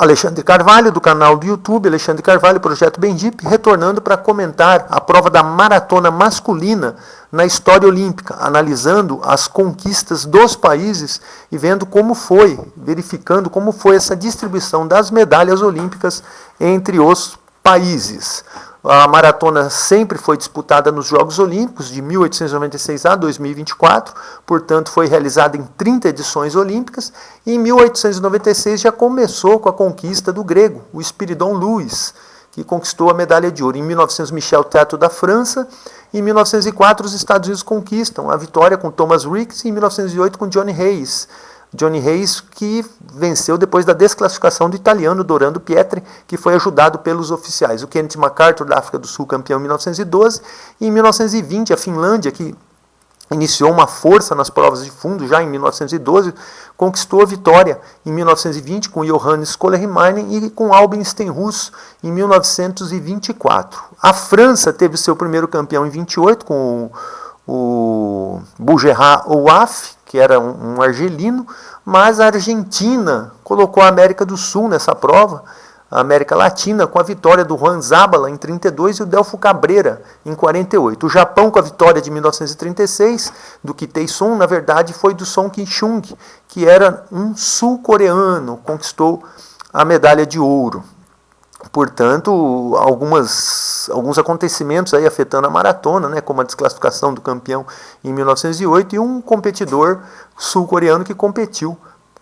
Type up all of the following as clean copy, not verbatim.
Alexandre Carvalho, do canal do YouTube, Alexandre Carvalho, Projeto Bendip, retornando para comentar a prova da maratona masculina na história olímpica, analisando as conquistas dos países e vendo como foi, verificando como foi essa distribuição das medalhas olímpicas entre os países. A maratona sempre foi disputada nos Jogos Olímpicos, de 1896 a 2024, portanto foi realizada em 30 edições olímpicas, e em 1896 já começou com a conquista do grego, o Spiridon Luis, que conquistou a medalha de ouro. Em 1900, Michel Teto da França, e em 1904 os Estados Unidos conquistam a vitória com Thomas Ricks, e em 1908 com Johnny Hayes. Johnny Hayes, que venceu depois da desclassificação do italiano Dorando Pietri, que foi ajudado pelos oficiais. O Kenneth MacArthur, da África do Sul, campeão em 1912. E em 1920, a Finlândia, que iniciou uma força nas provas de fundo já em 1912, conquistou a vitória em 1920 com Johannes Kohler-Meinen e com Albin Stenhouse em 1924. A França teve seu primeiro campeão em 28 com o Bougerard Ouaf, que era um argelino, mas a Argentina colocou a América do Sul nessa prova, a América Latina, com a vitória do Juan Zabala em 32 e o Delfo Cabrera em 48. O Japão, com a vitória de 1936 do Kitei-sun, na verdade foi do Song Ki-chung, que era um sul-coreano, conquistou a medalha de ouro. Portanto, alguns acontecimentos aí afetando a maratona, né, como a desclassificação do campeão em 1908 e um competidor sul-coreano que competiu,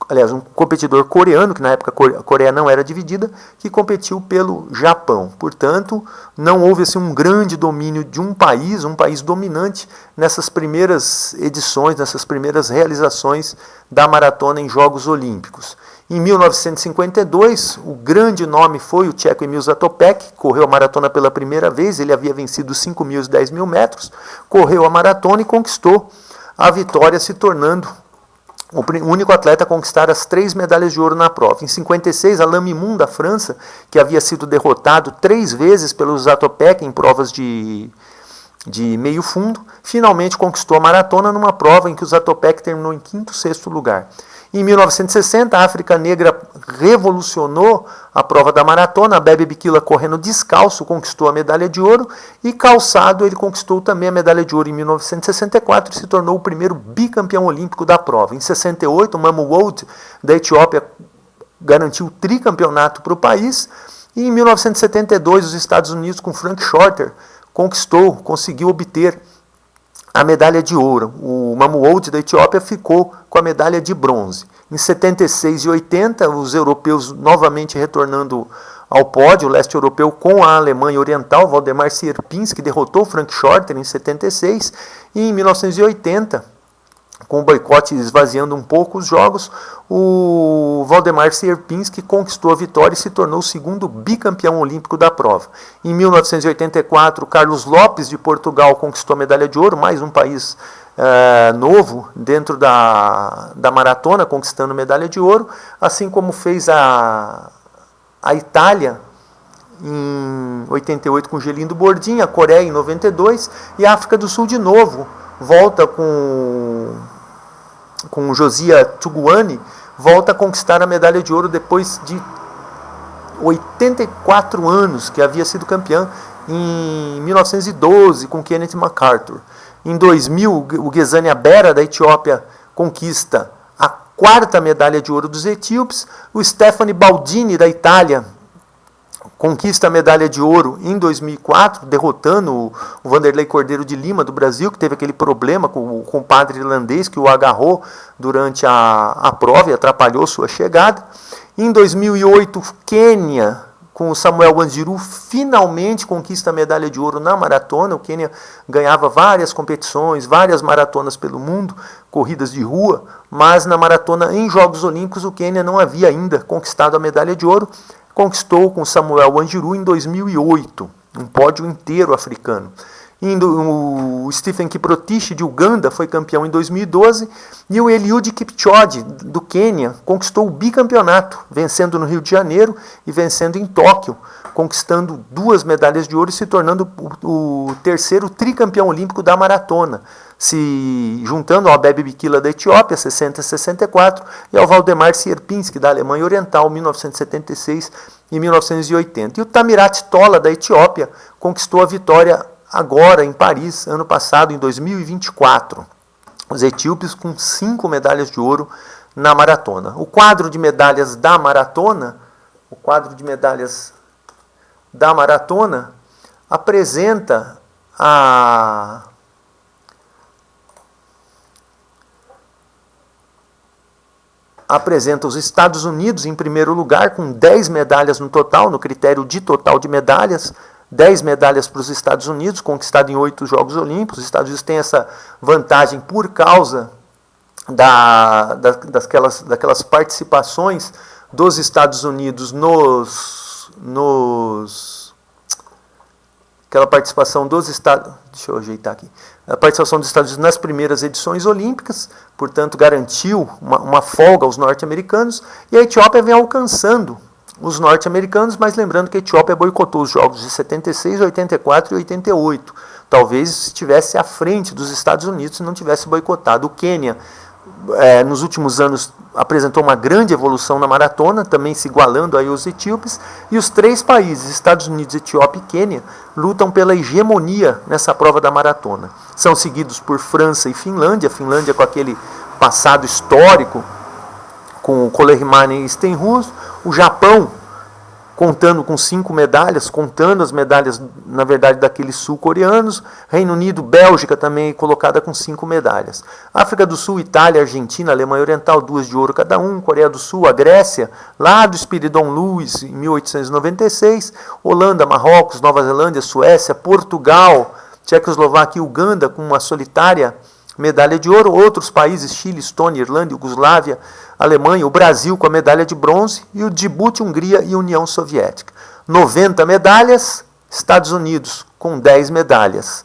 aliás, um competidor coreano, que na época a Coreia não era dividida, que competiu pelo Japão. Portanto, não houve assim, um grande domínio de um país dominante nessas primeiras edições, nessas primeiras realizações da maratona em Jogos Olímpicos. Em 1952, o grande nome foi o tcheco Emil Zatopek, que correu a maratona pela primeira vez, ele havia vencido os 5.000 e os 10.000 metros, correu a maratona e conquistou a vitória, se tornando o único atleta a conquistar as 3 medalhas de ouro na prova. Em 56, Alain Mimoun, da França, que havia sido derrotado 3 vezes pelo Zatopek em provas de meio fundo, finalmente conquistou a maratona numa prova em que o Zatopek terminou em 5º, 6º lugar. Em 1960, a África Negra revolucionou a prova da maratona. A Bebe Bikila, correndo descalço, conquistou a medalha de ouro. E calçado, ele conquistou também a medalha de ouro em 1964 e se tornou o primeiro bicampeão olímpico da prova. Em 68, o Mamu Wold, da Etiópia, garantiu o tricampeonato para o país. E em 1972, os Estados Unidos, com Frank Shorter, conseguiu obter a medalha de ouro. O Mamu Wold, da Etiópia, ficou com a medalha de bronze. Em 76 e 80, os europeus novamente retornando ao pódio, o leste europeu com a Alemanha Oriental, Waldemar Sierpinski derrotou Frank Shorter em 76, e em 1980, com o boicote esvaziando um pouco os jogos, o Waldemar Sierpinski conquistou a vitória e se tornou o segundo bicampeão olímpico da prova. Em 1984, Carlos Lopes, de Portugal, conquistou a medalha de ouro, mais um país novo dentro da maratona, conquistando medalha de ouro, assim como fez a Itália em 88 com Gelindo Bordin, a Coreia em 92 e a África do Sul de novo volta com Josia Tuguani, volta a conquistar a medalha de ouro depois de 84 anos, que havia sido campeã em 1912 com Kenneth MacArthur. Em 2000, o Gezani Abera, da Etiópia, conquista a 4ª medalha de ouro dos etíopes. O Stefano Baldini, da Itália, conquista a medalha de ouro em 2004, derrotando o Vanderlei Cordeiro de Lima, do Brasil, que teve aquele problema com o compadre irlandês que o agarrou durante a prova e atrapalhou sua chegada. Em 2008, Quênia, com o Samuel Wanjiru, finalmente conquista a medalha de ouro na maratona. O Quênia ganhava várias competições, várias maratonas pelo mundo, corridas de rua, mas na maratona em Jogos Olímpicos o Quênia não havia ainda conquistado a medalha de ouro. Conquistou com Samuel Wanjiru em 2008, um pódio inteiro africano. O Stephen Kiprotich, de Uganda, foi campeão em 2012. E o Eliud Kipchoge, do Quênia, conquistou o bicampeonato, vencendo no Rio de Janeiro e vencendo em Tóquio, conquistando 2 medalhas de ouro e se tornando o terceiro tricampeão olímpico da maratona, se juntando ao Abebe Bikila da Etiópia, 60 e 64, e ao Valdemar Sierpinski, da Alemanha Oriental, 1976 e 1980. E o Tamirat Tola, da Etiópia, conquistou a vitória agora em Paris, ano passado, em 2024. Os etíopes com 5 medalhas de ouro na maratona. O quadro de medalhas da maratona, apresenta os Estados Unidos em primeiro lugar, com 10 medalhas no total, no critério de total de medalhas, 10 medalhas para os Estados Unidos, conquistado em 8 Jogos Olímpicos. Os Estados Unidos têm essa vantagem por causa daquelas participações dos Estados Unidos aquela participação dos Estados... Deixa eu ajeitar aqui. A participação dos Estados Unidos nas primeiras edições olímpicas, portanto, garantiu uma folga aos norte-americanos, e a Etiópia vem alcançando os norte-americanos, mas lembrando que a Etiópia boicotou os Jogos de 76, 84 e 88. Talvez estivesse à frente dos Estados Unidos se não tivesse boicotado. O Quênia, nos últimos anos, apresentou uma grande evolução na maratona, também se igualando aí aos etíopes, e os 3 países, Estados Unidos, Etiópia e Quênia, lutam pela hegemonia nessa prova da maratona. São seguidos por França e Finlândia, Finlândia com aquele passado histórico, com o Kolehmainen e Stenhouse, o Japão contando com 5 medalhas, contando as medalhas, na verdade, daqueles sul-coreanos. Reino Unido, Bélgica também colocada com 5 medalhas. África do Sul, Itália, Argentina, Alemanha Oriental, 2 de ouro cada um. Coreia do Sul, a Grécia, lá do Spiridon Lewis, em 1896. Holanda, Marrocos, Nova Zelândia, Suécia, Portugal, Tchecoslováquia e Uganda com uma solitária medalha de ouro. Outros países, Chile, Estônia, Irlanda, Iugoslávia, Alemanha, o Brasil com a medalha de bronze, e o Djibouti, Hungria e União Soviética. 90 medalhas, Estados Unidos com 10 medalhas.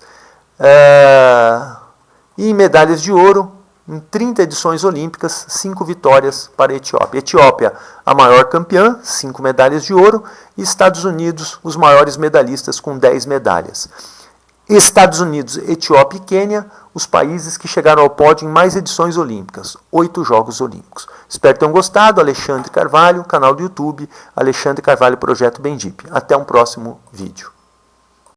E em medalhas de ouro, em 30 edições olímpicas, 5 vitórias para a Etiópia. Etiópia, a maior campeã, 5 medalhas de ouro, e Estados Unidos, os maiores medalhistas com 10 medalhas. Estados Unidos, Etiópia e Quênia, os países que chegaram ao pódio em mais edições olímpicas, 8 Jogos Olímpicos. Espero que tenham gostado. Alexandre Carvalho, canal do YouTube, Alexandre Carvalho Projeto Bendip. Até um próximo vídeo.